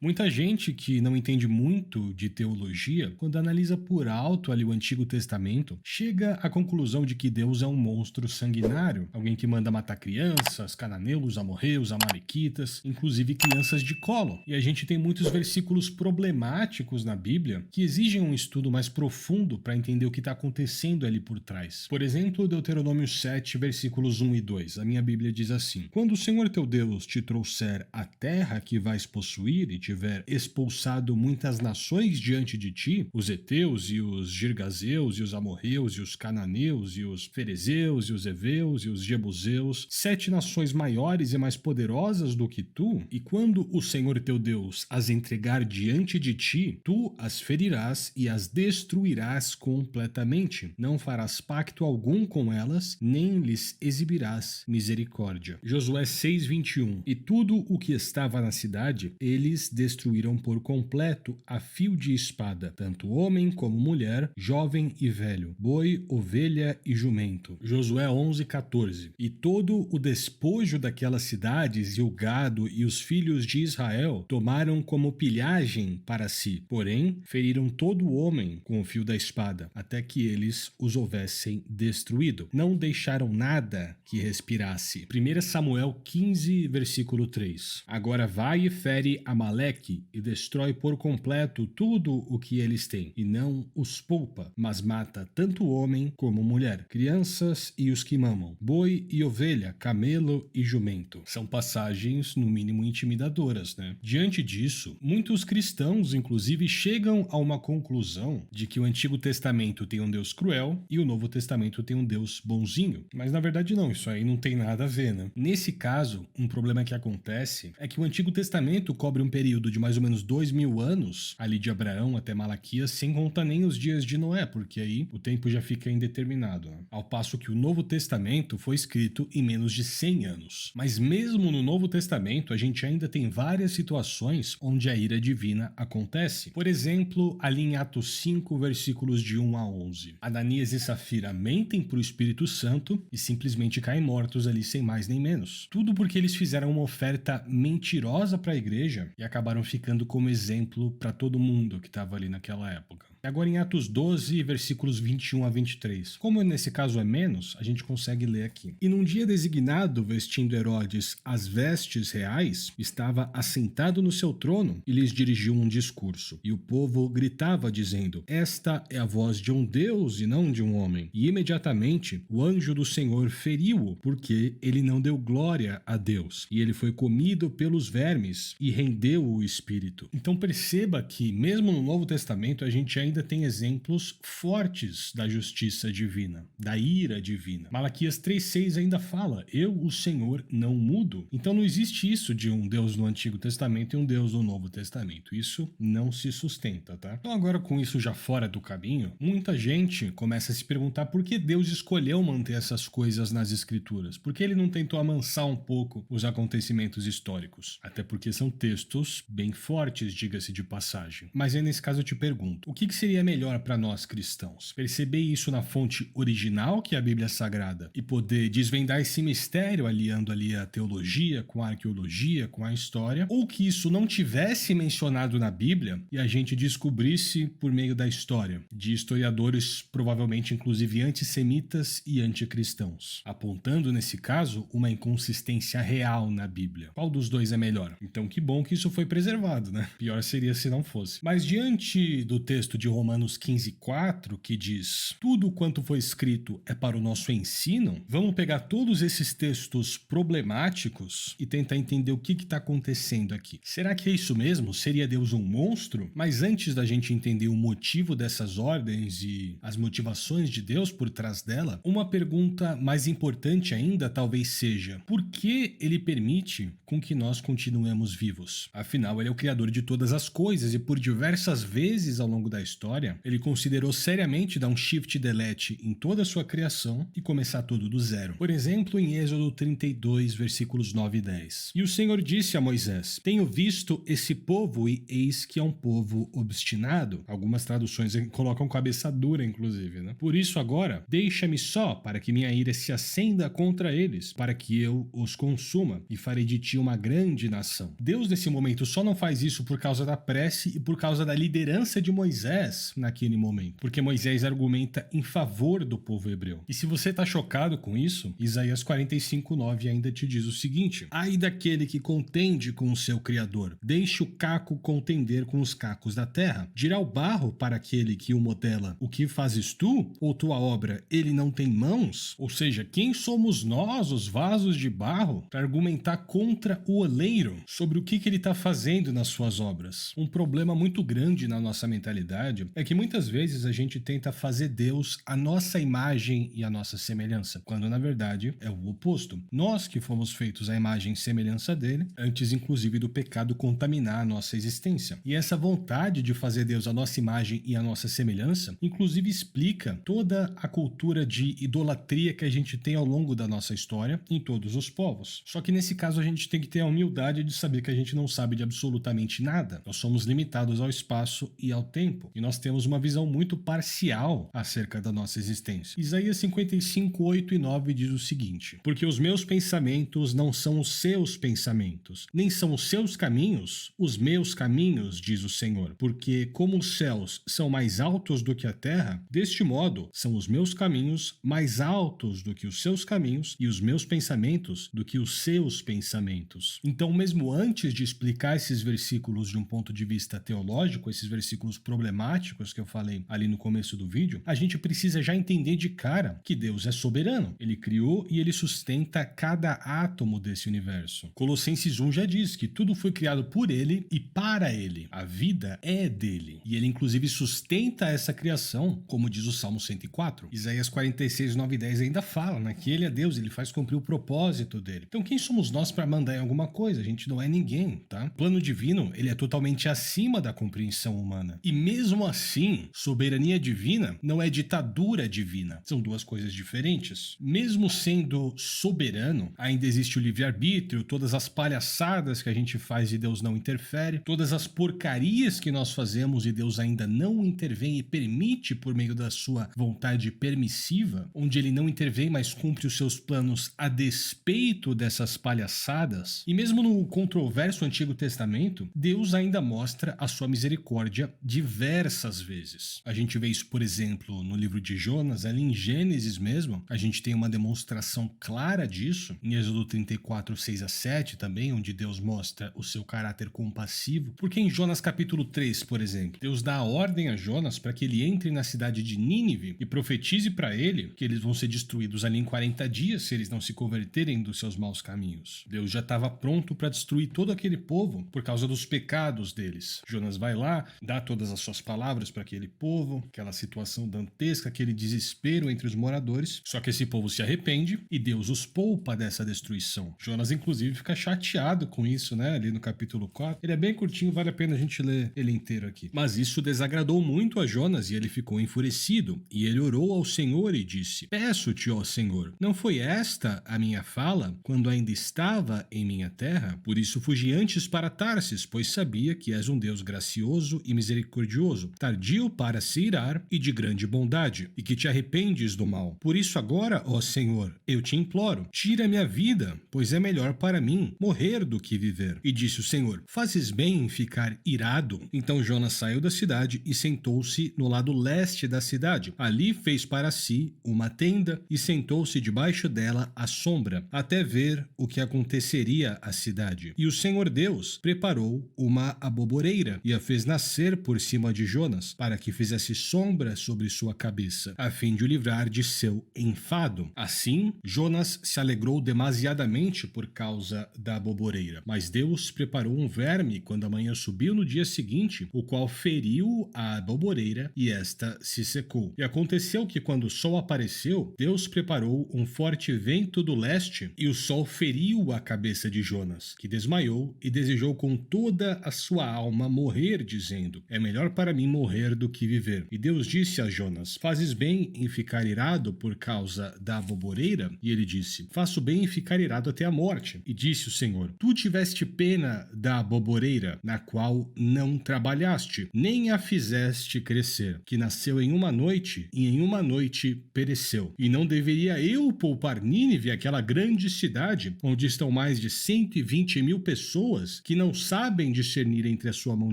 Muita gente que não entende muito de teologia, quando analisa por alto ali o Antigo Testamento, chega à conclusão de que Deus é um monstro sanguinário, alguém que manda matar crianças, cananeus, amorreus, amalequitas, inclusive crianças de colo. E a gente tem muitos versículos problemáticos na Bíblia que exigem um estudo mais profundo para entender o que está acontecendo ali por trás. Por exemplo, Deuteronômio 7, versículos 1 e 2. A minha Bíblia diz assim: Quando o Senhor teu Deus te trouxer a terra que vais possuir e tiver expulsado muitas nações diante de ti, os heteus e os girgazeus e os amorreus e os cananeus e os ferezeus e os heveus e os jebuseus, 7 nações maiores e mais poderosas do que tu, e quando o Senhor teu Deus as entregar diante de ti, tu as ferirás e as destruirás completamente. Não farás pacto algum com elas, nem lhes exibirás misericórdia. Josué 6:21. E tudo o que estava na cidade, eles destruíram por completo a fio de espada, tanto homem como mulher, jovem e velho, boi, ovelha e jumento. Josué 11:14. E todo o despojo daquelas cidades e o gado e os filhos de Israel tomaram como pilhagem para si, porém feriram todo o homem com o fio da espada, até que eles os houvessem destruído. Não deixaram nada que respirasse. 1 Samuel 15, versículo 3. Agora vai e fere Amaleque e destrói por completo tudo o que eles têm, e não os poupa, mas mata tanto homem como mulher, crianças e os que mamam, boi e ovelha, camelo e jumento. São passagens, no mínimo, intimidadoras, né? Diante disso, muitos cristãos, inclusive, chegam a uma conclusão de que o Antigo Testamento tem um Deus cruel e o Novo Testamento tem um Deus bonzinho. Mas na verdade não, isso aí não tem nada a ver, né? Nesse caso, um problema que acontece é que o Antigo Testamento cobre um período de mais ou menos 2000 anos, ali de Abraão até Malaquias, sem contar nem os dias de Noé, porque aí o tempo já fica indeterminado, né? Ao passo que o Novo Testamento foi escrito em menos de 100 anos. Mas mesmo no Novo Testamento, a gente ainda tem várias situações onde a ira divina acontece. Por exemplo, ali em Atos 5, versículos de 1 a 11. Ananias e Safira mentem para o Espírito Santo e simplesmente caem mortos ali sem mais nem menos. Tudo porque eles fizeram uma oferta mentirosa para a igreja e acabaram ficando como exemplo para todo mundo que estava ali naquela época. Agora em Atos 12, versículos 21 a 23. Como nesse caso é menos, a gente consegue ler aqui. E num dia designado, vestindo Herodes as vestes reais, estava assentado no seu trono e lhes dirigiu um discurso. E o povo gritava dizendo: Esta é a voz de um Deus e não de um homem. E imediatamente o anjo do Senhor feriu-o, porque ele não deu glória a Deus. E ele foi comido pelos vermes e rendeu o espírito. Então perceba que mesmo no Novo Testamento a gente ainda tem exemplos fortes da justiça divina, da ira divina. Malaquias 3:6 ainda fala: Eu, o Senhor, não mudo. Então não existe isso de um Deus no Antigo Testamento e um Deus no Novo Testamento. Isso não se sustenta, tá? Então agora, com isso já fora do caminho, muita gente começa a se perguntar por que Deus escolheu manter essas coisas nas Escrituras. Por que ele não tentou amansar um pouco os acontecimentos históricos? Até porque são textos bem fortes, diga-se de passagem. Mas aí nesse caso eu te pergunto, o que seria melhor para nós cristãos? Perceber isso na fonte original, que é a Bíblia Sagrada, e poder desvendar esse mistério aliando ali a teologia com a arqueologia, com a história, ou que isso não tivesse mencionado na Bíblia e a gente descobrisse por meio da história, de historiadores provavelmente inclusive antissemitas e anticristãos, apontando nesse caso uma inconsistência real na Bíblia. Qual dos dois é melhor? Então que bom que isso foi preservado, né? Pior seria se não fosse. Mas diante do texto de Romanos 15:4, que diz: Tudo quanto foi escrito é para o nosso ensino, vamos pegar todos esses textos problemáticos e tentar entender o que está acontecendo aqui. Será que é isso mesmo? Seria Deus um monstro? Mas antes da gente entender o motivo dessas ordens e as motivações de Deus por trás dela, uma pergunta mais importante ainda talvez seja: por que ele permite com que nós continuemos vivos? Afinal, ele é o criador de todas as coisas e por diversas vezes ao longo da história história, ele considerou seriamente dar um shift delete em toda a sua criação e começar tudo do zero. Por exemplo, em Êxodo 32, versículos 9 e 10. E o Senhor disse a Moisés: Tenho visto esse povo e eis que é um povo obstinado. Algumas traduções colocam cabeça dura, inclusive, né? Por isso agora, deixa-me só, para que minha ira se acenda contra eles, para que eu os consuma e farei de ti uma grande nação. Deus, nesse momento, só não faz isso por causa da prece e por causa da liderança de Moisés naquele momento, porque Moisés argumenta em favor do povo hebreu. E se você está chocado com isso, Isaías 45:9 ainda te diz o seguinte: ai daquele que contende com o seu Criador, deixe o caco contender com os cacos da terra. Dirá o barro para aquele que o modela: o que fazes tu? Ou tua obra, ele não tem mãos? Ou seja, quem somos nós, os vasos de barro, para argumentar contra o oleiro sobre o que ele está fazendo nas suas obras? Um problema muito grande na nossa mentalidade é que muitas vezes a gente tenta fazer Deus a nossa imagem e a nossa semelhança, quando na verdade é o oposto. Nós que fomos feitos à imagem e semelhança dele, antes inclusive do pecado contaminar a nossa existência. E essa vontade de fazer Deus a nossa imagem e a nossa semelhança, inclusive explica toda a cultura de idolatria que a gente tem ao longo da nossa história em todos os povos. Só que nesse caso a gente tem que ter a humildade de saber que a gente não sabe de absolutamente nada. Nós somos limitados ao espaço e ao tempo, e nós temos uma visão muito parcial acerca da nossa existência. Isaías 55, 8 e 9 diz o seguinte: porque os meus pensamentos não são os seus pensamentos, nem são os seus caminhos os meus caminhos, diz o Senhor. Porque como os céus são mais altos do que a terra, deste modo são os meus caminhos mais altos do que os seus caminhos e os meus pensamentos do que os seus pensamentos. Então, mesmo antes de explicar esses versículos de um ponto de vista teológico, esses versículos problemáticos que eu falei ali no começo do vídeo, a gente precisa já entender de cara que Deus é soberano. Ele criou e ele sustenta cada átomo desse universo. Colossenses 1 já diz que tudo foi criado por ele e para ele. A vida é dele. E ele inclusive sustenta essa criação, como diz o Salmo 104. Isaías 46, 9 e 10 ainda fala, né, que ele é Deus, ele faz cumprir o propósito dele. Então quem somos nós para mandar em alguma coisa? A gente não é ninguém, tá? O plano divino, ele é totalmente acima da compreensão humana. E mesmo assim, soberania divina não é ditadura divina. São duas coisas diferentes. Mesmo sendo soberano, ainda existe o livre-arbítrio, todas as palhaçadas que a gente faz e Deus não interfere, todas as porcarias que nós fazemos e Deus ainda não intervém e permite por meio da sua vontade permissiva, onde ele não intervém, mas cumpre os seus planos a despeito dessas palhaçadas. E mesmo no controverso Antigo Testamento, Deus ainda mostra a sua misericórdia diversas vezes. A gente vê isso, por exemplo, no livro de Jonas, ali em Gênesis mesmo, a gente tem uma demonstração clara disso, em Êxodo 34, 6 a 7 também, onde Deus mostra o seu caráter compassivo, porque em Jonas capítulo 3, por exemplo, Deus dá a ordem a Jonas para que ele entre na cidade de Nínive e profetize para ele que eles vão ser destruídos ali em 40 dias se eles não se converterem dos seus maus caminhos. Deus já estava pronto para destruir todo aquele povo por causa dos pecados deles. Jonas vai lá, dá todas as suas palavras para aquele povo, aquela situação dantesca, aquele desespero entre os moradores, só que esse povo se arrepende e Deus os poupa dessa destruição. Jonas inclusive fica chateado com isso, né, ali no capítulo 4. Ele é bem curtinho, vale a pena a gente ler ele inteiro aqui. Mas isso desagradou muito a Jonas e ele ficou enfurecido, e ele orou ao Senhor e disse: peço-te, ó Senhor, não foi esta a minha fala quando ainda estava em minha terra? Por isso fugi antes para Tarsis, pois sabia que és um Deus gracioso e misericordioso, tardio para se irar e de grande bondade, e que te arrependes do mal. Por isso agora, ó Senhor, eu te imploro, tira minha vida, pois é melhor para mim morrer do que viver. E disse o Senhor: fazes bem em ficar irado. Então Jonas saiu da cidade e sentou-se no lado leste da cidade. Ali fez para si uma tenda e sentou-se debaixo dela à sombra, até ver o que aconteceria à cidade. E o Senhor Deus preparou uma aboboreira e a fez nascer por cima de Jonas, para que fizesse sombra sobre sua cabeça, a fim de o livrar de seu enfado. Assim, Jonas se alegrou demasiadamente por causa da aboboreira. Mas Deus preparou um verme quando a manhã subiu no dia seguinte, o qual feriu a aboboreira e esta se secou. E aconteceu que quando o sol apareceu, Deus preparou um forte vento do leste e o sol feriu a cabeça de Jonas, que desmaiou e desejou com toda a sua alma morrer, dizendo: é melhor para mim morrer do que viver. E Deus disse a Jonas: fazes bem em ficar irado por causa da boboreira? E ele disse: faço bem em ficar irado até a morte. E disse o Senhor: tu tiveste pena da boboreira, na qual não trabalhaste, nem a fizeste crescer, que nasceu em uma noite e em uma noite pereceu. E não deveria eu poupar Nínive, aquela grande cidade, onde estão mais de 120.000 pessoas que não sabem discernir entre a sua mão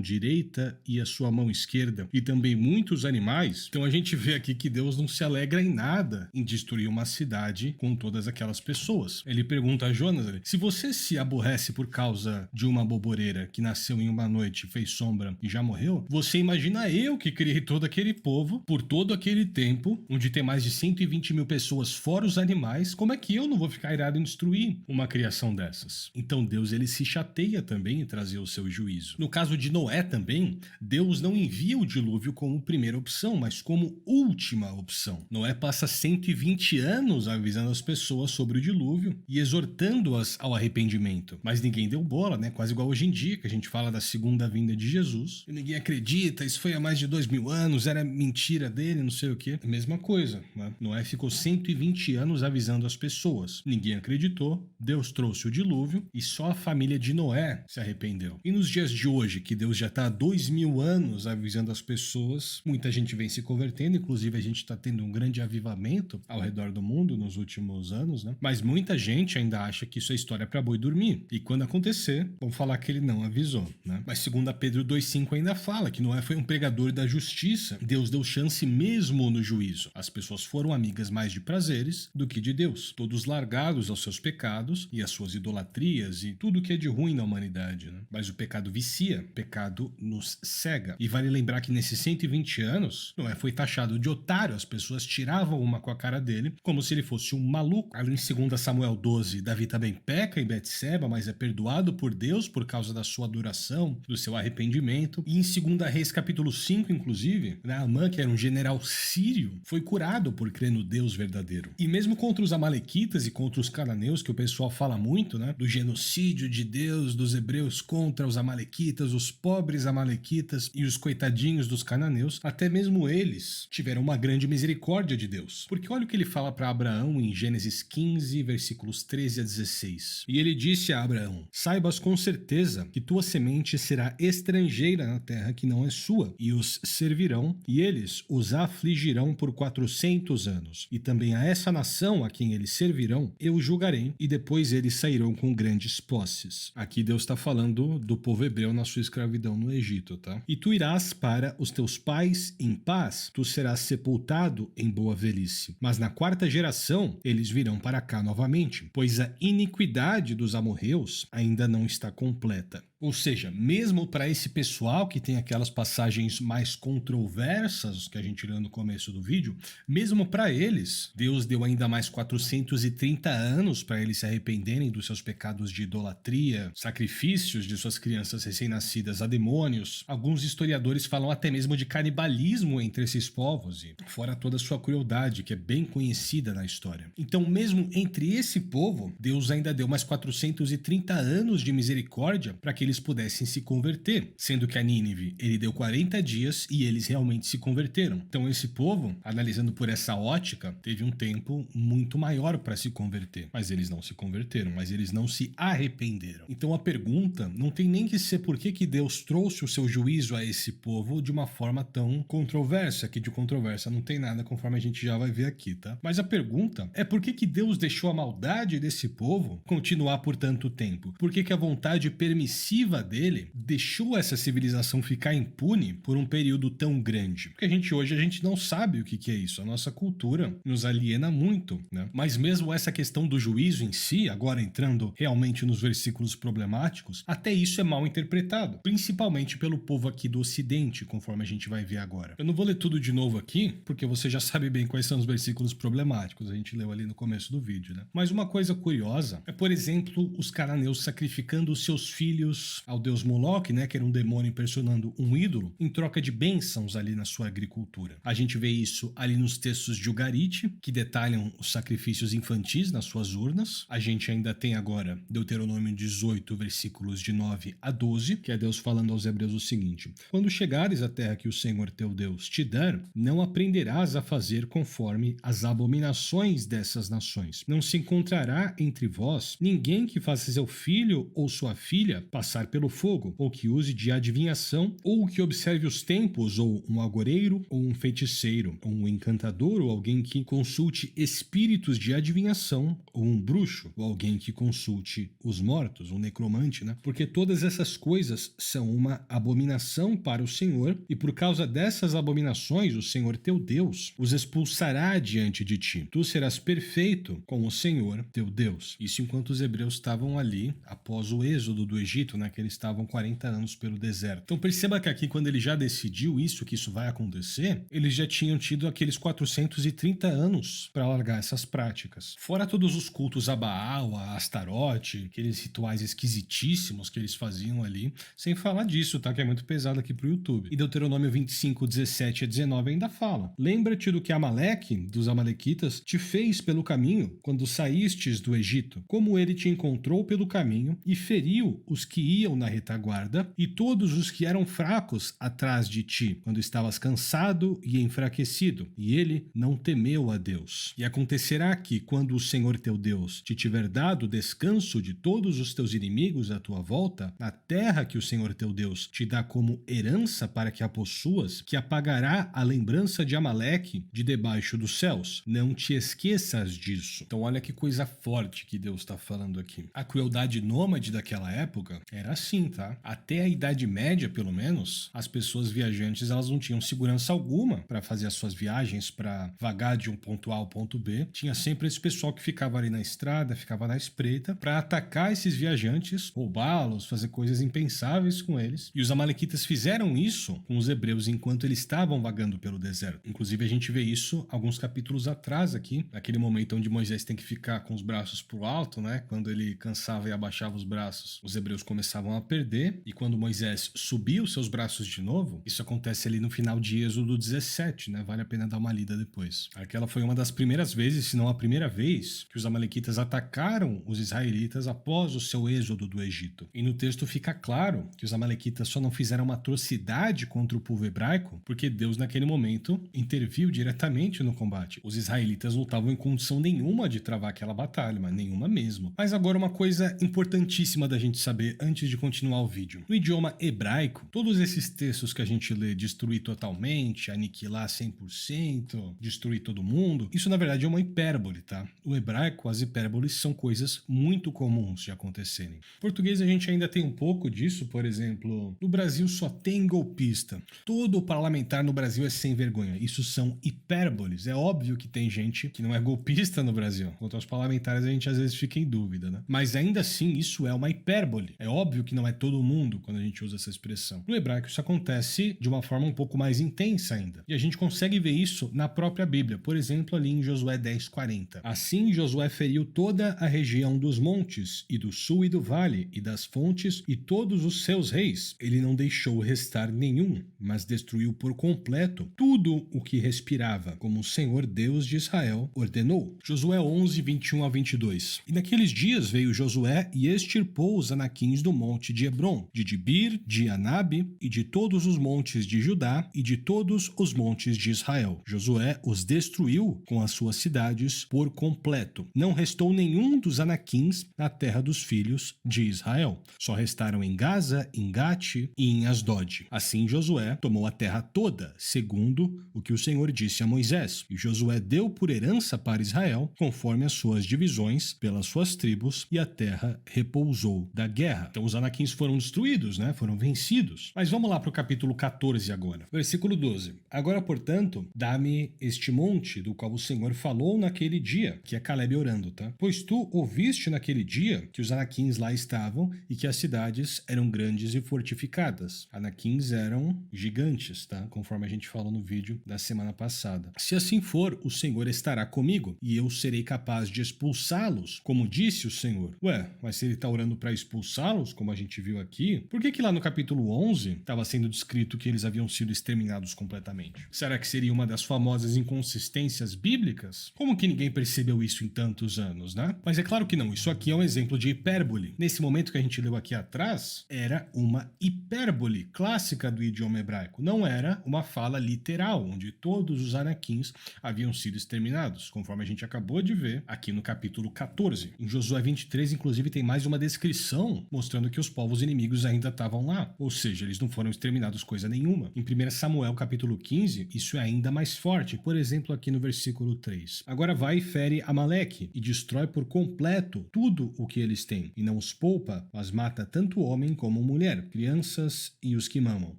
direita e a sua mão esquerda, e também muitos animais? Então a gente vê aqui que Deus não se alegra em nada em destruir uma cidade com todas aquelas pessoas. Ele pergunta a Jonas: se você se aborrece por causa de uma boboreira que nasceu em uma noite, fez sombra e já morreu, você imagina eu que criei todo aquele povo por todo aquele tempo, onde tem mais de 120.000 pessoas fora os animais, como é que eu não vou ficar irado em destruir uma criação dessas? Então Deus, ele se chateia também em trazer o seu juízo. No caso de Noé também, Deus não envia o dilúvio como primeira opção, mas como última opção. Noé passa 120 anos avisando as pessoas sobre o dilúvio e exortando-as ao arrependimento. Mas ninguém deu bola, né? Quase igual hoje em dia, que a gente fala da segunda vinda de Jesus. E ninguém acredita, isso foi há mais de 2.000 anos, era mentira dele, não sei o quê. A mesma coisa, né? Noé ficou 120 anos avisando as pessoas. Ninguém acreditou, Deus trouxe o dilúvio e só a família de Noé se arrependeu. E nos dias de hoje, que Deus já está há 2.000 anos avisando as pessoas, muita gente vem se convertendo, inclusive a gente está tendo um grande avivamento ao redor do mundo nos últimos anos, né? Mas muita gente ainda acha que isso é história para boi dormir. E quando acontecer, vão falar que ele não avisou, né? Mas segundo Pedro 2,5 ainda fala que Noé foi um pregador da justiça. Deus deu chance mesmo no juízo. As pessoas foram amigas mais de prazeres do que de Deus, todos largados aos seus pecados e às suas idolatrias e tudo que é de ruim na humanidade, né? Mas o pecado vicia, o pecado nos cega. E vale lembrar que nesses 120 anos, Noé foi taxado de otário, as pessoas tiravam uma com a cara dele, como se ele fosse um maluco. Ali em 2 Samuel 12, Davi também peca em Betseba, mas é perdoado por Deus por causa da sua adoração, do seu arrependimento. E em 2 Reis capítulo 5, inclusive, Naamã, que era um general sírio, foi curado por crer no Deus verdadeiro. E mesmo contra os amalequitas e contra os cananeus, que o pessoal fala muito, né, do genocídio de Deus, dos hebreus contra os amalequitas, os pobres amalequitas e os coitadinhos dos cananeus, até mesmo eles tiveram uma grande misericórdia de Deus. Porque olha o que ele fala para Abraão em Gênesis 15, versículos 13 a 16. E ele disse a Abraão: saibas com certeza que tua semente será estrangeira na terra que não é sua, e os servirão, e eles os afligirão por 400 anos. E também a essa nação a quem eles servirão, eu julgarei, e depois eles sairão com grandes posses. Aqui Deus está falando do povo hebreu na sua escravidão no Egito, tá? E tu irás para os teus pais em paz, tu serás sepultado em boa velhice. Mas na quarta geração eles virão para cá novamente, pois a iniquidade dos amorreus ainda não está completa. Ou seja, mesmo para esse pessoal que tem aquelas passagens mais controversas que a gente leu no começo do vídeo, mesmo para eles, Deus deu ainda mais 430 anos para eles se arrependerem dos seus pecados de idolatria, sacrifícios de suas crianças recém-nascidas a demônios. Alguns historiadores falam até mesmo de canibalismo entre esses povos, e fora toda a sua crueldade, que é bem conhecida na história. Então, mesmo entre esse povo, Deus ainda deu mais 430 anos de misericórdia para que eles pudessem se converter, sendo que a Nínive, ele deu 40 dias e eles realmente se converteram. Então esse povo, analisando por essa ótica, teve um tempo muito maior para se converter, mas eles não se converteram, mas eles não se arrependeram. Então a pergunta não tem nem que ser por que Deus trouxe o seu juízo a esse povo de uma forma tão controversa, que de controvérsia não tem nada, conforme a gente já vai ver aqui, tá? Mas a pergunta é por que Deus deixou a maldade desse povo continuar por tanto tempo? Por que a vontade permissiva dele deixou essa civilização ficar impune por um período tão grande? Porque hoje a gente não sabe o que é isso. A nossa cultura nos aliena muito, né? Mas mesmo essa questão do juízo em si, agora entrando realmente nos versículos problemáticos, até isso é mal interpretado, principalmente pelo povo aqui do Ocidente, conforme a gente vai ver agora. Eu não vou ler tudo de novo aqui, porque você já sabe bem quais são os versículos problemáticos, a gente leu ali no começo do vídeo, né? Mas uma coisa curiosa é, por exemplo, os cananeus sacrificando os seus filhos ao deus Moloque, né, que era um demônio impersonando um ídolo, em troca de bênçãos ali na sua agricultura. A gente vê isso ali nos textos de Ugarit, que detalham os sacrifícios infantis nas suas urnas. A gente ainda tem agora Deuteronômio 18, versículos de 9 a 12, que é Deus falando aos hebreus o seguinte: quando chegares à terra que o Senhor teu Deus te der, não aprenderás a fazer conforme as abominações dessas nações. Não se encontrará entre vós ninguém que faça seu filho ou sua filha passar pelo fogo, ou que use de adivinhação, ou que observe os tempos, ou um agoreiro, ou um feiticeiro, ou um encantador, ou alguém que consulte espíritos de adivinhação, ou um bruxo, ou alguém que consulte os mortos, um necromante, né? Porque todas essas coisas são uma abominação para o Senhor, e por causa dessas abominações, o Senhor teu Deus os expulsará diante de ti. Tu serás perfeito com o Senhor teu Deus. Isso enquanto os hebreus estavam ali após o êxodo do Egito, né, que eles estavam 40 anos pelo deserto. Então perceba que aqui, quando ele já decidiu isso, que isso vai acontecer, eles já tinham tido aqueles 430 anos para largar essas práticas. Fora todos os cultos a Baal, a Astarote, aqueles rituais esquisitíssimos que eles faziam ali, sem falar disso, tá, que é muito pesado aqui pro YouTube. E Deuteronômio 25, 17 a 19 ainda fala: lembra-te do que Amaleque, dos amalequitas, te fez pelo caminho, quando saístes do Egito, como ele te encontrou pelo caminho e feriu os que iam na retaguarda e todos os que eram fracos atrás de ti, quando estavas cansado e enfraquecido, e ele não temeu a Deus. E acontecerá que, quando o Senhor teu Deus te tiver dado descanso de todos os teus inimigos à tua volta, na terra que o Senhor teu Deus te dá como herança para que a possuas, que apagará a lembrança de Amaleque de debaixo dos céus. Não te esqueças disso. Então olha que coisa forte que Deus está falando aqui. A crueldade nômade daquela época era assim, tá? Até a Idade Média, pelo menos, as pessoas viajantes elas não tinham segurança alguma para fazer as suas viagens, para vagar de um ponto A ao ponto B. Tinha sempre esse pessoal que ficava ali na estrada, ficava na espreita, para atacar esses viajantes, roubá-los, fazer coisas impensáveis com eles. E os amalequitas fizeram isso com os hebreus enquanto eles estavam vagando pelo deserto. Inclusive a gente vê isso alguns capítulos atrás aqui, naquele momento onde Moisés tem que ficar com os braços pro alto, né? Quando ele cansava e abaixava os braços, os hebreus começavam a perder, e quando Moisés subia os seus braços de novo, isso acontece ali no final de Êxodo 17, né? Vale a pena dar uma lida depois. Aquela foi uma das primeiras vezes, se não a primeira vez, que os amalequitas atacaram os israelitas após o seu êxodo do Egito. E no texto fica claro que os amalequitas só não fizeram uma atrocidade contra o povo hebraico porque Deus naquele momento interviu diretamente no combate. Os israelitas não estavam em condição nenhuma de travar aquela batalha, mas nenhuma mesmo. Mas agora uma coisa importantíssima da gente saber antes de continuar o vídeo. No idioma hebraico, todos esses textos que a gente lê, destruir totalmente, aniquilar 100%, destruir todo mundo, isso na verdade é uma hipérbole, tá? No hebraico, as hipérboles são coisas muito comuns de acontecerem. Em português a gente ainda tem um pouco disso, por exemplo, no Brasil só tem golpista. Todo parlamentar no Brasil é sem vergonha. Isso são hipérboles. É óbvio que tem gente que não é golpista no Brasil. Quanto aos parlamentares a gente às vezes fica em dúvida, né? Mas ainda assim isso é uma hipérbole. É óbvio que não é todo mundo quando a gente usa essa expressão. No hebraico isso acontece de uma forma um pouco mais intensa ainda. E a gente consegue ver isso na própria Bíblia. Por exemplo, ali em Josué 10:40. Assim Josué feriu toda a região dos montes, e do sul e do vale, e das fontes, e todos os seus reis. Ele não deixou restar nenhum, mas destruiu por completo tudo o que respirava, como o Senhor Deus de Israel ordenou. Josué 11, 21 a 22. E naqueles dias veio Josué e extirpou os anaquins do monte de Hebron, de Dibir, de Anabe, e de todos os montes de Judá, e de todos os montes de Israel. Josué os destruiu com as suas cidades por completo. Não restou nenhum dos anaquins na terra dos filhos de Israel. Só restaram em Gaza, em Gate e em Asdod. Assim Josué tomou a terra toda, segundo o que o Senhor disse a Moisés. E Josué deu por herança para Israel, conforme as suas divisões, pelas suas tribos, e a terra repousou da guerra. Então os anaquins foram destruídos, né? Foram vencidos. Mas vamos lá para o capítulo 14 agora. Versículo 12. Agora, portanto, dá-me este monte do qual o Senhor falou naquele dia, que é Calebe orando, tá? Pois tu ouviste naquele dia que os anaquins lá estavam e que as cidades eram grandes e fortificadas. Anaquins eram gigantes, tá? Conforme a gente falou no vídeo da semana passada. Se assim for, o Senhor estará comigo e eu serei capaz de expulsá-los, como disse o Senhor. Ué, mas se ele tá orando para expulsá-los, como a gente viu aqui, por que lá no capítulo 11 estava sendo descrito que eles haviam sido exterminados completamente? Será que seria uma das famosas inconsistências bíblicas? Como que ninguém percebeu isso em tantos anos, né? Mas é claro que não, isso aqui é um exemplo de hipérbole. Nesse momento que a gente leu aqui atrás, era uma hipérbole clássica do idioma hebraico, não era uma fala literal, onde todos os anaquins haviam sido exterminados, conforme a gente acabou de ver aqui no capítulo 14. Em Josué 23, inclusive, tem mais uma descrição mostrando que os povos inimigos ainda estavam lá, ou seja, eles não foram exterminados coisa nenhuma. Em 1 Samuel capítulo 15, isso é ainda mais forte, por exemplo, aqui no versículo 3. Agora vai e fere Amaleque e destrói por completo tudo o que eles têm, e não os poupa, mas mata tanto homem como mulher, crianças e os que mamam,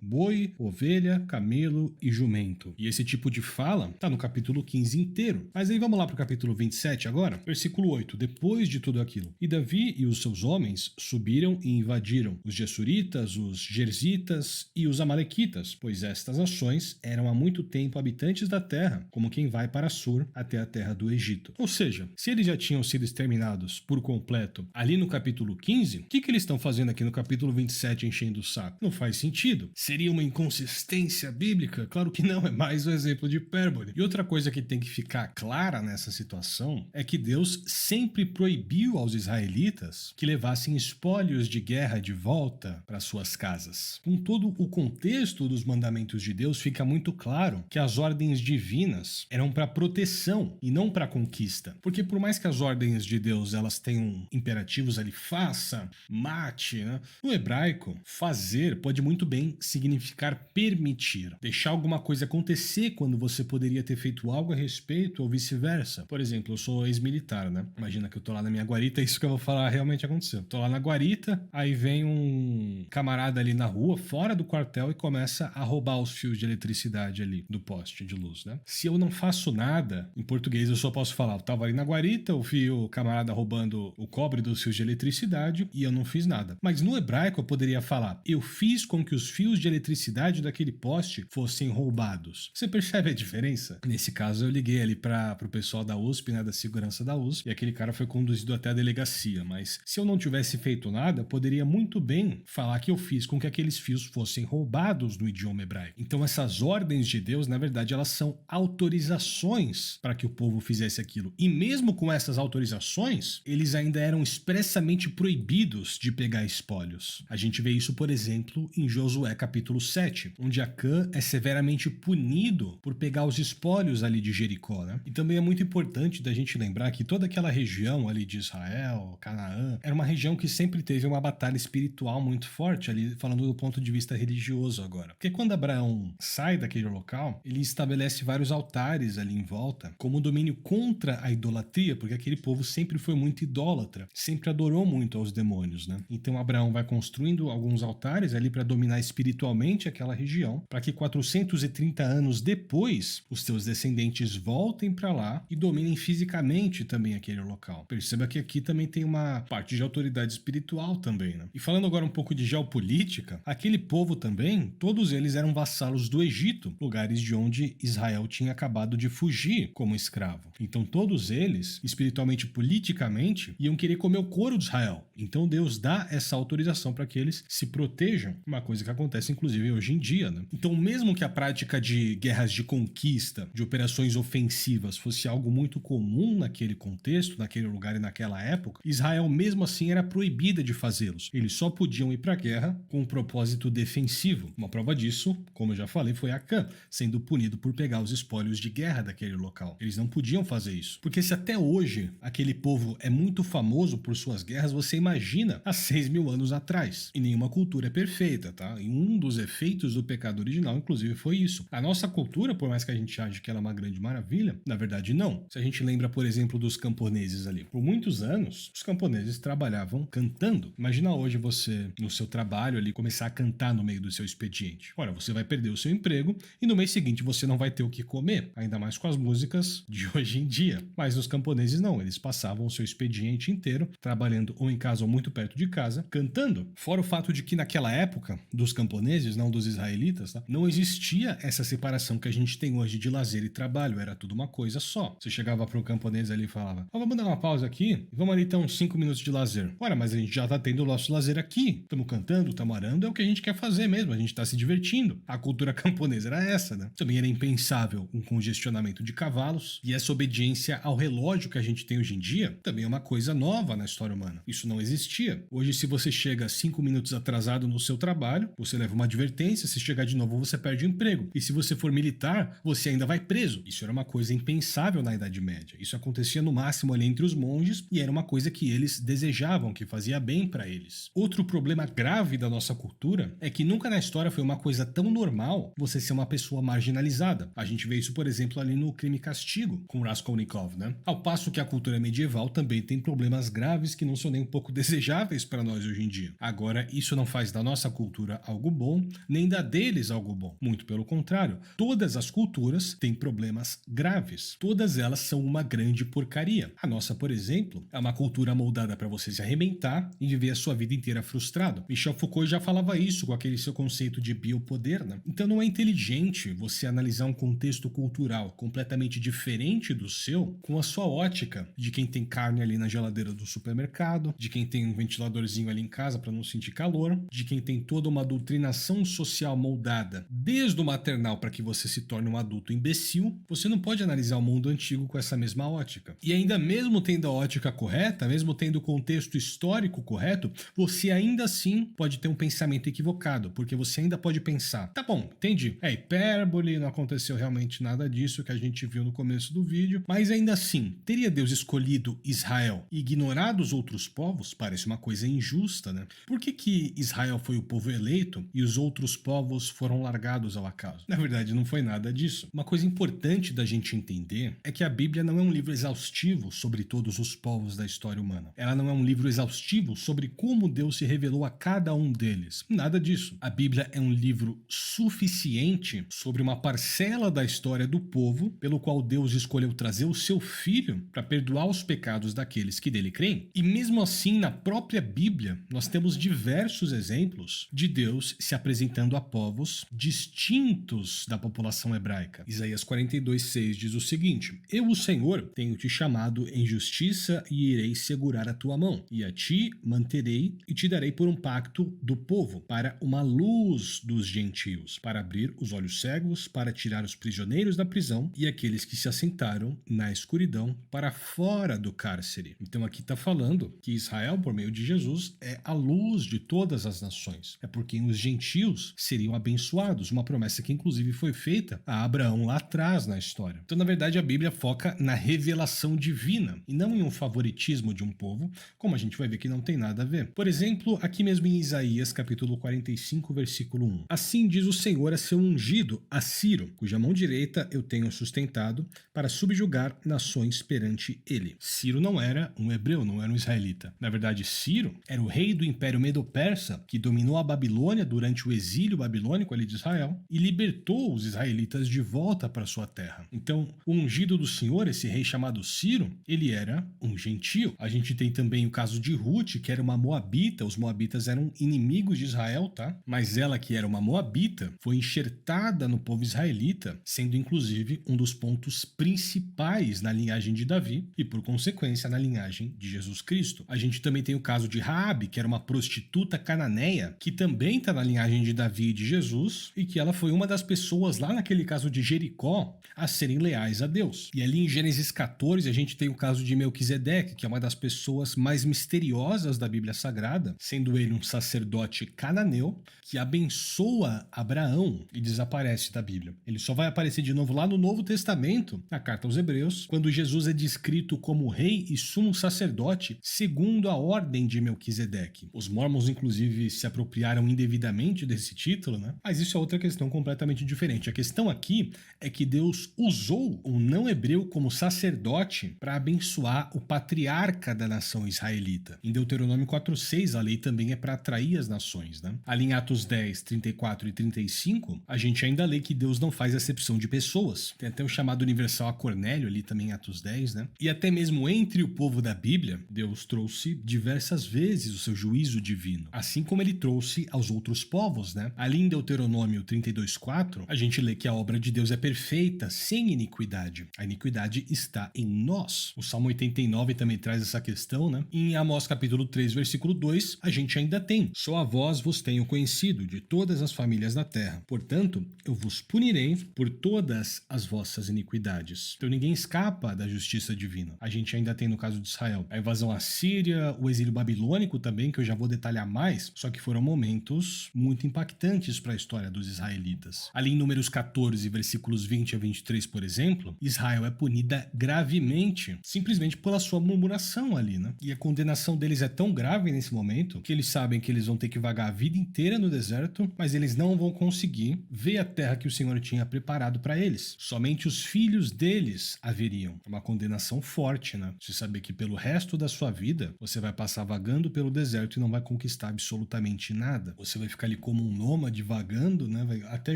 boi, ovelha, camelo e jumento. E esse tipo de fala está no capítulo 15 inteiro. Mas aí vamos lá para o capítulo 27 agora, versículo 8. Depois de tudo aquilo, e Davi e os seus homens subiram e invadiram os Gessuritas, os Gerzitas e os Amalequitas, pois estas nações eram há muito tempo habitantes da terra, como quem vai para Sur até a terra do Egito. Ou seja, se eles já tinham sido exterminados por completo ali no capítulo 15, o que eles estão fazendo aqui no capítulo 27 enchendo o saco? Não faz sentido. Seria uma inconsistência bíblica? Claro que não, é mais um exemplo de hipérbole. E outra coisa que tem que ficar clara nessa situação é que Deus sempre proibiu aos israelitas que levassem espólios de guerra de volta para suas casas. Com todo o contexto dos mandamentos de Deus, fica muito claro que as ordens divinas eram para proteção e não para conquista. Porque por mais que as ordens de Deus elas tenham imperativos ali, faça, mate, né? No hebraico, fazer pode muito bem significar permitir, deixar alguma coisa acontecer quando você poderia ter feito algo a respeito ou vice-versa. Por exemplo, eu sou ex-militar, né? Imagina que eu tô lá na minha guarita, isso que eu vou falar realmente aconteceu. Tô lá na guarita, aí vem um camarada ali na rua, fora do quartel, e começa a roubar os fios de eletricidade ali do poste de luz, né? Se eu não faço nada, em português eu só posso falar, eu tava ali na guarita, eu vi o camarada roubando o cobre dos fios de eletricidade e eu não fiz nada. Mas no hebraico eu poderia falar, eu fiz com que os fios de eletricidade daquele poste fossem roubados. Você percebe a diferença? Nesse caso eu liguei ali para o pessoal da USP, né, da segurança da USP, e aquele cara foi conduzido até a delegacia, mas se eu não tivesse feito nada, poderia muito bem falar que eu fiz com que aqueles fios fossem roubados no idioma hebraico. Então essas ordens de Deus, na verdade, elas são autorizações para que o povo fizesse aquilo. E mesmo com essas autorizações, eles ainda eram expressamente proibidos de pegar espólios. A gente vê isso, por exemplo, em Josué capítulo 7, onde Acã é severamente punido por pegar os espólios ali de Jericó, né? E também é muito importante da gente lembrar que toda aquela região ali de Israel, Canaã, era uma região que sempre teve uma batalha espiritual muito forte ali, falando do ponto de vista religioso agora. Porque quando Abraão sai daquele local, ele estabelece vários altares ali em volta, como um domínio contra a idolatria, porque aquele povo sempre foi muito idólatra, sempre adorou muito aos demônios, né? Então Abraão vai construindo alguns altares ali para dominar espiritualmente aquela região, para que 430 anos depois os seus descendentes voltem para lá e dominem fisicamente também aquele local. Perceba que aqui também tem uma parte de autoridade espiritual também, né? E falando agora um pouco de geopolítica, aquele povo também, todos eles eram vassalos do Egito, lugares de onde Israel tinha acabado de fugir como escravo. Então todos eles, espiritualmente e politicamente, iam querer comer o couro de Israel. Então Deus dá essa autorização para que eles se protejam, uma coisa que acontece inclusive hoje em dia, né? Então mesmo que a prática de guerras de conquista, de operações ofensivas fosse algo muito comum naquele contexto, naquele lugar e naquela época, Israel mesmo assim era proibida de fazê-los. Eles só podiam ir para a guerra com um propósito defensivo. Uma prova disso, como eu já falei, foi Acã, sendo punido por pegar os espólios de guerra daquele local. Eles não podiam fazer isso. Porque se até hoje aquele povo é muito famoso por suas guerras, você imagina há 6.000 anos atrás. E nenhuma cultura é perfeita, tá? E um dos efeitos do pecado original, inclusive, foi isso. A nossa cultura, por mais que a gente ache que ela é uma grande maravilha, na verdade não. Se a gente lembra, por exemplo, dos camponeses ali. Por muitos anos, os camponeses trabalhavam cantando. Imagina hoje você, no seu trabalho ali, começar a cantar no meio do seu expediente. Ora, você vai perder o seu emprego e no mês seguinte você não vai ter o que comer, ainda mais com as músicas de hoje em dia. Mas os camponeses não, eles passavam o seu expediente inteiro trabalhando ou em casa ou muito perto de casa, cantando. Fora o fato de que naquela época, dos camponeses, não dos israelitas, tá? Não existia essa separação que a gente tem hoje de lazer e trabalho, era tudo uma coisa só. Você chegava para um camponês ali e falava, vamos dar uma pausa aqui e vamos ali ter uns 5 minutos de lazer. Ora, mas a gente já tá tendo o nosso lazer aqui. Estamos cantando, estamos arando, é o que a gente quer fazer mesmo, a gente está se divertindo. A cultura camponesa era essa, né? Também era impensável um congestionamento de cavalos, e essa obediência ao relógio que a gente tem hoje em dia também é uma coisa nova na história humana. Isso não existia. Hoje, se você chega 5 minutos atrasado no seu trabalho, você leva uma advertência, se chegar de novo você perde o emprego. E se você for militar, você ainda vai preso. Isso era uma coisa impensável na Idade Média. Isso acontecia no máximo ali entre os monges e era uma coisa que eles desejavam, que fazia bem para eles. Outro problema grave da nossa cultura é que nunca na história foi uma coisa tão normal você ser uma pessoa marginalizada. A gente vê isso, por exemplo, ali no Crime e Castigo, com Raskolnikov, né? Ao passo que a cultura medieval também tem problemas graves que não são nem um pouco desejáveis para nós hoje em dia. Agora, isso não faz da nossa cultura algo bom, nem da deles algo bom. Muito pelo contrário, todas as culturas têm problemas graves. Todas elas são uma grande porcaria. A nossa, por exemplo, é uma cultura moldada para você se arrebentar e viver a sua vida inteira frustrado. Michel Foucault já falava isso com aquele seu conceito de biopoder, né? Então não é inteligente você analisar um contexto cultural completamente diferente do seu com a sua ótica de quem tem carne ali na geladeira do supermercado, de quem tem um ventiladorzinho ali em casa para não sentir calor, de quem tem toda uma doutrinação social moldada desde o maternal para que você se torne um adulto imbecil. Você não pode analisar o mundo antigo com essa mesma ótica. E ainda mesmo tendo a ótica correta, mesmo tendo o contexto histórico correto, você ainda assim pode ter um pensamento equivocado, porque você ainda pode pensar, tá bom, entendi, é hipérbole, não aconteceu realmente nada disso que a gente viu no começo do vídeo, mas ainda assim, teria Deus escolhido Israel e ignorado os outros povos? Parece uma coisa injusta, né? Por que Israel foi o povo eleito e os outros povos foram largados ao acaso? Na verdade, não foi nada disso. Uma coisa importante da gente entender é que a Bíblia não é um livro exaustivo sobre todos os povos da história humana. Ela não é um livro exaustivo sobre como Deus se revelou a cada um deles. Nada disso. A Bíblia é um livro suficiente sobre uma parcela da história do povo pelo qual Deus escolheu trazer o seu filho para perdoar os pecados daqueles que dele creem. E mesmo assim, na própria Bíblia, nós temos diversos exemplos de Deus se apresentando a povos distintos da população hebraica. Isaías 42:6 diz o seguinte: Eu, o Senhor, tenho te chamado em justiça e irei segurar a tua mão, e a ti manterei e te darei por um pacto do povo, para uma luz dos gentios, para abrir os olhos cegos, para tirar os prisioneiros da prisão e aqueles que se assentaram na escuridão para fora do cárcere. Então aqui está falando que Israel, por meio de Jesus, é a luz de todas as nações. É por quem os gentios seriam abençoados, uma promessa que inclusive foi feita a Abraão lá atrás na história. Então, na verdade, a Bíblia foca na revelação divina e não em um favoritismo de um povo, como a gente vai ver que não tem nada a ver. Por exemplo, aqui mesmo em Isaías, capítulo 45, versículo 1. Assim diz o Senhor a seu ungido, a Ciro, cuja mão direita eu tenho sustentado, para subjugar nações perante ele. Ciro não era um hebreu, não era um israelita. Na verdade, Ciro era o rei do Império Medo-Persa, que dominou a Babilônia durante o exílio babilônico ali de Israel e libertou os israelitas de volta para sua terra. Então, o ungido do Senhor, esse rei chamado Ciro, ele era um gentio. A gente tem também o caso de Ruth, que era uma moabita. Os moabitas eram inimigos de Israel, tá? Mas ela, que era uma moabita, foi enxertada no povo israelita, sendo inclusive um dos pontos principais na linhagem de Davi e, por consequência, na linhagem de Jesus Cristo. A gente também tem o caso de Raabe, que era uma prostituta cananeia, que também está na linhagem de Davi e de Jesus, e que ela foi uma das pessoas lá naquele caso de Jericó a serem leais a Deus. E ali em Gênesis 14 a gente tem o caso de Melquisedeque, que é uma das pessoas mais misteriosas da Bíblia Sagrada, sendo ele um sacerdote cananeu que abençoa Abraão e desaparece da Bíblia. Ele só vai aparecer de novo lá no Novo Testamento, na carta aos Hebreus, quando Jesus é descrito como rei e sumo sacerdote segundo a ordem de Melquisedeque. Os mormons inclusive se apropriaram indevidamente desse título, né? Mas isso é outra questão completamente diferente. A questão aqui é que Deus usou um não hebreu como sacerdote para abençoar o patriarca da nação israelita. Em Deuteronômio 4:6, a lei também é para atrair as nações, né? Ali em Atos 10, 34 e 35, a gente ainda lê que Deus não faz acepção de pessoas. Tem até o chamado universal a Cornélio ali também em Atos 10, né? E até mesmo entre o povo da Bíblia, Deus trouxe diversas vezes o seu juízo divino, assim como ele trouxe aos outros povos, né? Ali em Deuteronômio 32:4, a gente lê que a obra de Deus é perfeita, sem iniquidade. A iniquidade está em nós. O Salmo 89 também traz essa questão, né? Em Amós capítulo 3, versículo versículo 2, a gente ainda tem: só a vós vos tenho conhecido de todas as famílias da terra. Portanto, eu vos punirei por todas as vossas iniquidades. Então ninguém escapa da justiça divina. A gente ainda tem no caso de Israel a invasão assíria, o exílio babilônico também, que eu já vou detalhar mais, só que foram momentos muito impactantes para a história dos israelitas. Ali em Números 14, versículos 20 a 23, por exemplo, Israel é punida gravemente, simplesmente pela sua murmuração ali, né? E a condenação deles é tão grave nesse momento que eles sabem que eles vão ter que vagar a vida inteira no deserto, mas eles não vão conseguir ver a terra que o Senhor tinha preparado para eles. Somente os filhos deles haveriam. É uma condenação forte, né? Você saber que pelo resto da sua vida você vai passar vagando pelo deserto e não vai conquistar absolutamente nada. Você vai ficar ali como um nômade vagando, né? Vai até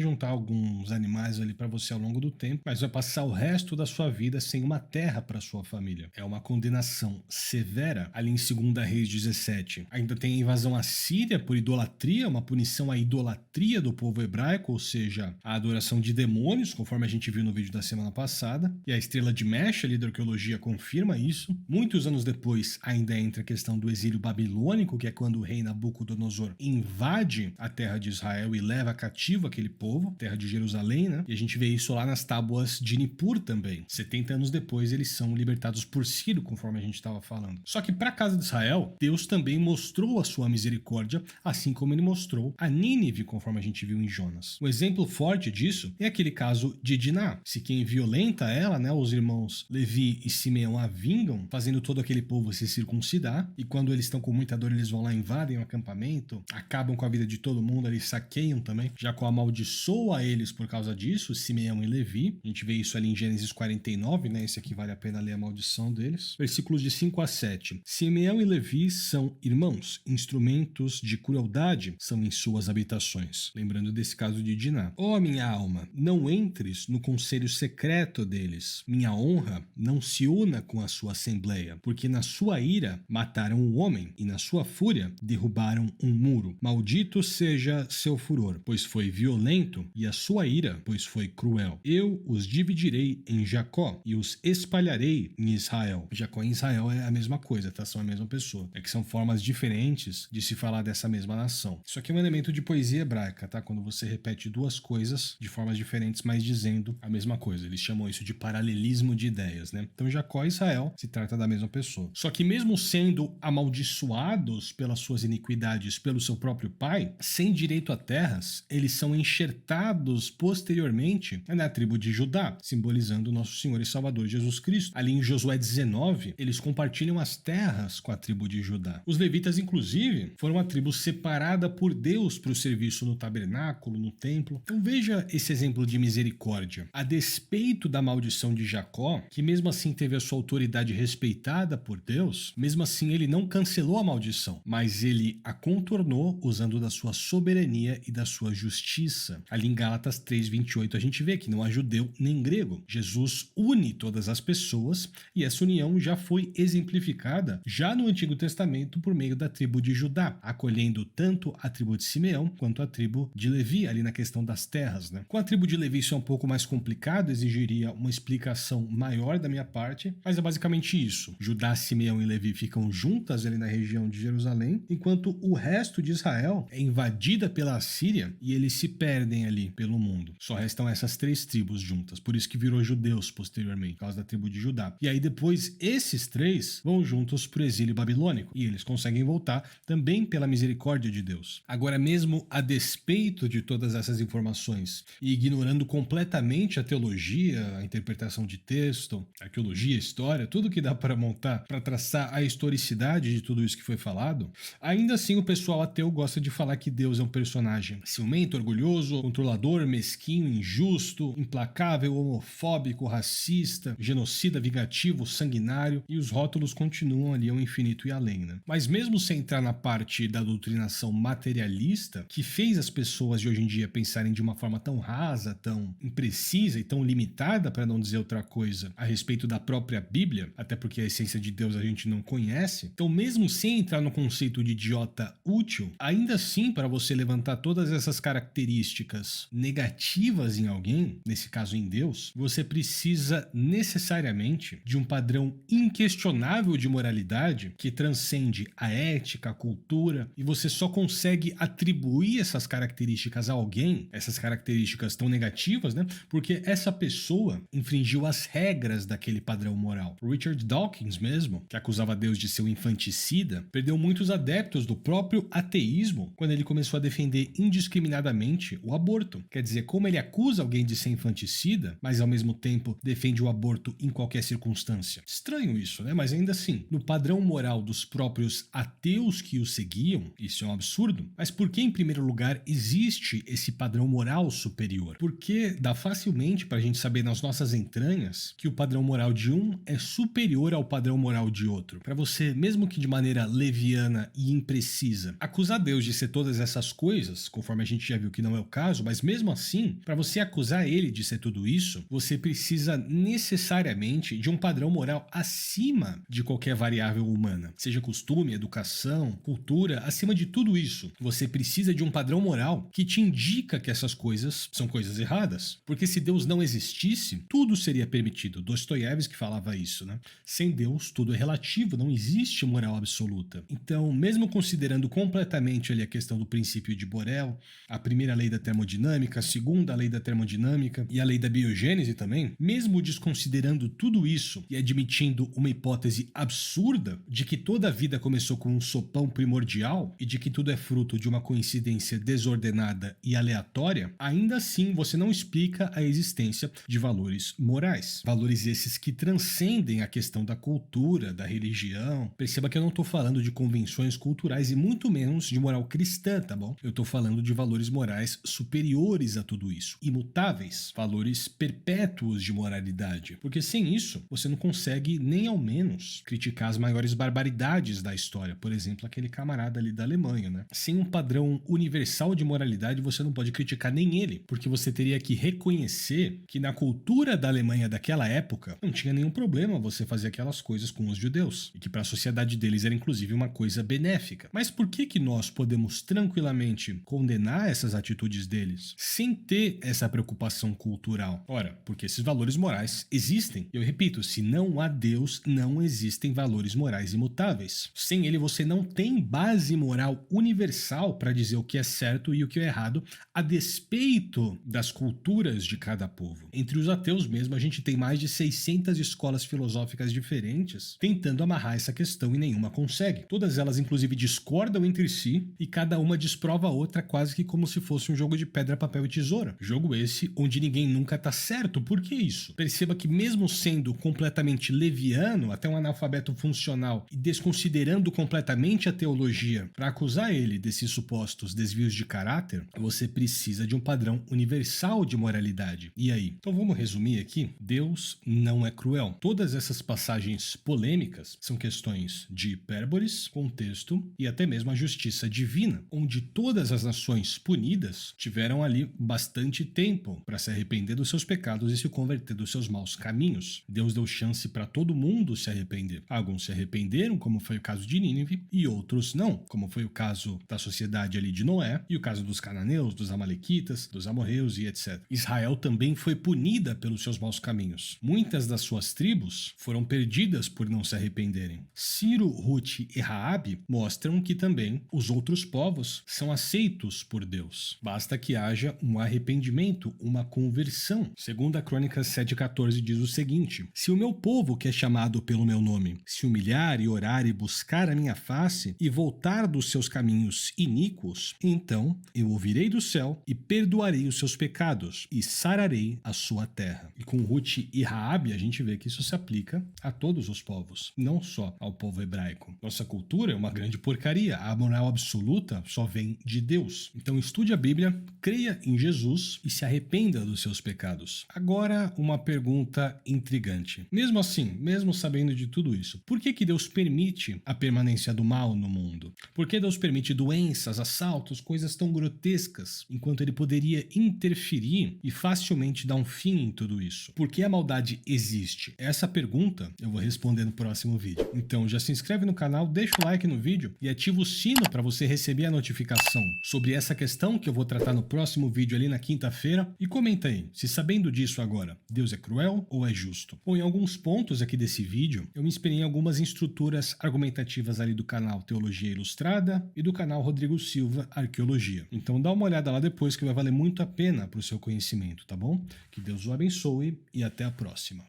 juntar alguns animais ali para você ao longo do tempo, mas vai passar o resto da sua vida sem uma terra para sua família. É uma condenação severa. Ali em 2 Reis 17, ainda tem a invasão assíria por idolatria, uma punição à idolatria do povo hebraico, ou seja, a adoração de demônios, conforme a gente viu no vídeo da semana passada. E a estrela de Mesh ali da arqueologia confirma isso. Muitos anos depois ainda entra a questão do exílio babilônico, que é quando o rei Nabucodonosor invade a terra de Israel e leva cativo aquele povo, terra de Jerusalém, né? E a gente vê isso lá nas tábuas de Nippur também. 70 anos depois eles são libertados por Ciro, conforme a gente estava falando. Só que para a casa de Israel, Deus também mostrou a sua misericórdia, assim como ele mostrou a Nínive, conforme a gente viu em Jonas. Um exemplo forte disso é aquele caso de Diná. Se quem violenta ela, né, os irmãos Levi e Simeão a vingam, fazendo todo aquele povo se circuncidar, e quando eles estão com muita dor, eles vão lá, invadem o acampamento, acabam com a vida de todo mundo, eles saqueiam também. Jacó amaldiçoa eles por causa disso, Simeão e Levi. A gente vê isso ali em Gênesis 49, né? Esse aqui vale a pena ler a maldição deles. Versículos de 5 a 7. Simeão e Levi são irmãos, instrumentos de crueldade são em suas habitações. Lembrando desse caso de Diná. Ó minha alma, não entres no conselho secreto deles. Minha honra não se una com a sua assembleia, porque na sua ira mataram um homem e na sua fúria derrubaram um muro. Maldito seja seu furor, pois foi violento, e a sua ira, pois foi cruel. Eu os dividirei em Jacó e os espalharei em Israel. Jacó e Israel é a mesma coisa, tá? São a mesma pessoa. É que são formas diferentes de se falar dessa mesma nação. Isso aqui é um elemento de poesia hebraica, tá? Quando você repete duas coisas de formas diferentes, mas dizendo a mesma coisa. Eles chamam isso de paralelismo de ideias, né? Então Jacó e Israel se trata da mesma pessoa. Só que mesmo sendo amaldiçoados pelas suas iniquidades pelo seu próprio pai, sem direito a terras, eles são enxertados posteriormente na tribo de Judá, simbolizando o nosso Senhor e Salvador Jesus Cristo. Ali em Josué 19, eles compartilham as terras com a tribo de Judá. Os levitas, inclusive, foram uma tribo separada por Deus para o serviço no tabernáculo, no templo. Então veja esse exemplo de misericórdia. A despeito da maldição de Jacó, que mesmo assim teve a sua autoridade respeitada por Deus, mesmo assim ele não cancelou a maldição, mas ele a contornou usando da sua soberania e da sua justiça. Ali em Gálatas 3:28 a gente vê que não há judeu nem grego. Jesus une todas as pessoas e essa união já foi exemplificada já no Antigo Testamento por meio da tribo de Judá, acolhendo tanto a tribo de Simeão quanto a tribo de Levi, ali na questão das terras, né? Com a tribo de Levi isso é um pouco mais complicado, exigiria uma explicação maior da minha parte, mas é basicamente isso. Judá, Simeão e Levi ficam juntas ali na região de Jerusalém, enquanto o resto de Israel é invadida pela Assíria e eles se perdem ali pelo mundo. Só restam essas três tribos juntas, por isso que virou judeus posteriormente, por causa da tribo de Judá. E aí depois esses três vão juntos para o exílio babilônico e eles conseguem voltar também pela misericórdia de Deus. Agora, mesmo a despeito de todas essas informações e ignorando completamente a teologia, a interpretação de texto, a arqueologia, a história, tudo que dá para montar para traçar a historicidade de tudo isso que foi falado, ainda assim o pessoal ateu gosta de falar que Deus é um personagem ciumento, orgulhoso, controlador, mesquinho, injusto, implacável, homofóbico, racista, genocida, vingativo, sanguinário, e os rótulos continuam ali ao infinito e além, né? Mas mesmo sem entrar na parte da doutrinação materialista, que fez as pessoas de hoje em dia pensarem de uma forma tão rasa, tão imprecisa e tão limitada, para não dizer outra coisa, a respeito da própria Bíblia, até porque a essência de Deus a gente não conhece, então mesmo sem entrar no conceito de idiota útil, ainda assim, para você levantar todas essas características negativas em alguém, nesse caso em Deus, você precisa necessariamente de um padrão inquestionável de moralidade que transcende a ética, a cultura, e você só consegue atribuir essas características a alguém, essas características tão negativas, né? Porque essa pessoa infringiu as regras daquele padrão moral. O Richard Dawkins mesmo, que acusava Deus de ser um infanticida, perdeu muitos adeptos do próprio ateísmo quando ele começou a defender indiscriminadamente o aborto. Quer dizer, como ele acusa alguém de ser infanticida, mas ao mesmo tempo defende o aborto em qualquer circunstância. Estranho isso, né? Mas ainda assim, no padrão moral dos próprios ateus que o seguiam, isso é um absurdo. Mas por que, em primeiro lugar, existe esse padrão moral superior? Porque dá facilmente pra gente saber nas nossas entranhas que o padrão moral de um é superior ao padrão moral de outro. Para você, mesmo que de maneira leviana e imprecisa, acusar Deus de ser todas essas coisas, conforme a gente já viu que não é o caso, mas mesmo assim, para você acusar ele de ser tudo isso, você precisa necessariamente de um padrão moral acima de qualquer variável humana, seja costume, educação, cultura, acima de tudo isso. Você precisa de um padrão moral que te indica que essas coisas são coisas erradas, porque se Deus não existisse, tudo seria permitido. Dostoiévski falava isso, né? Sem Deus, tudo é relativo, não existe moral absoluta. Então, mesmo considerando completamente ali a questão do princípio de Borel, a primeira lei da termodinâmica, a segunda lei da termodinâmica e a lei da biogênese também, mesmo desconsiderando tudo isso e admitindo uma hipótese absurda de que toda a vida começou com um sopão primordial e de que tudo é fruto de uma coincidência desordenada e aleatória, ainda assim você não explica a existência de valores morais. Valores esses que transcendem a questão da cultura, da religião. Perceba que eu não estou falando de convenções culturais e muito menos de moral cristã, tá bom? Eu estou falando de valores morais superiores a tudo isso, imutáveis, valores perpétuos de moralidade. Porque sem isso, você não consegue nem ao menos criticar as maiores barbaridades da história. Por exemplo, aquele camarada ali da Alemanha, né? Sem um padrão universal de moralidade, você não pode criticar nem ele, porque você teria que reconhecer que na cultura da Alemanha daquela época não tinha nenhum problema você fazer aquelas coisas com os judeus, e que para a sociedade deles era inclusive uma coisa benéfica. Mas por que nós podemos tranquilamente condenar essas atitudes deles sem ter essa preocupação cultural? Ora, porque esses valores morais existem. Eu repito, se não há Deus, não existem valores morais imutáveis. Sem ele você não tem base moral universal para dizer o que é certo e o que é errado, a despeito das culturas de cada povo. Entre os ateus mesmo, a gente tem mais de 600 escolas filosóficas diferentes tentando amarrar essa questão e nenhuma consegue. Todas elas, inclusive, discordam entre si e cada uma desprova a outra quase que como se fosse um jogo de pedra, papel e tesoura. Jogo esse onde ninguém nunca tá certo. Por que isso? Perceba que mesmo sendo completamente leviano, até um analfabeto funcional, e desconsiderando completamente a teologia para acusar ele desses supostos desvios de caráter, você precisa de um padrão universal de moralidade. E aí? Então vamos resumir aqui? Deus não é cruel. Todas essas passagens polêmicas são questões de hipérboles, contexto e até mesmo a justiça divina, onde todas as nações punidas tiveram ali bastante tempo para se arrepender dos seus pecados e se converter dos seus maus caminhos. Deus deu chance para todo mundo se arrepender. Alguns se arrependeram, como foi o caso de Nínive, e outros não, como foi o caso da sociedade ali de Noé e o caso dos cananeus, dos amalequitas, dos amorreus e etc. Israel também foi punida pelos seus maus caminhos. Muitas das suas tribos foram perdidas por não se arrependerem. Ciro, Ruth e Raabe mostram que também os outros povos são aceitos por Deus. Basta que haja um arrependimento, uma conversão. Segundo a Crônicas 7,14 diz o seguinte: se o meu povo, que é chamado pelo meu nome, se humilhar e orar e buscar a minha face e voltar dos seus caminhos iníquos, então eu ouvirei do céu e perdoarei os seus pecados e sararei a sua terra. E com Ruth e Raabe a gente vê que isso se aplica a todos os povos, não só ao povo hebraico. Nossa cultura é uma grande porcaria. A moral absoluta só vem de Deus. Então estude a Bíblia, creia em Jesus e se arrependa dos seus pecados. Agora, uma pergunta intrigante. Mesmo assim, mesmo sabendo de tudo isso, por que Deus permite a permanência do mal no mundo? Por que Deus permite doenças, assaltos, coisas tão grotescas, enquanto ele poderia interferir e facilmente dar um fim em tudo isso? Por que a maldade existe? Essa pergunta eu vou responder no próximo vídeo. Então já se inscreve no canal, deixa o like no vídeo e ativa o sino para você receber a notificação sobre essa questão que eu vou tratar no próximo vídeo ali na quinta-feira. E comenta aí, se sabendo disso agora, Deus é cruel ou é justo? Ou em alguns pontos aqui desse vídeo, eu me inspirei em algumas estruturas argumentativas iniciativas ali do canal Teologia Ilustrada e do canal Rodrigo Silva Arqueologia. Então dá uma olhada lá depois que vai valer muito a pena para o seu conhecimento, tá bom? Que Deus o abençoe e até a próxima.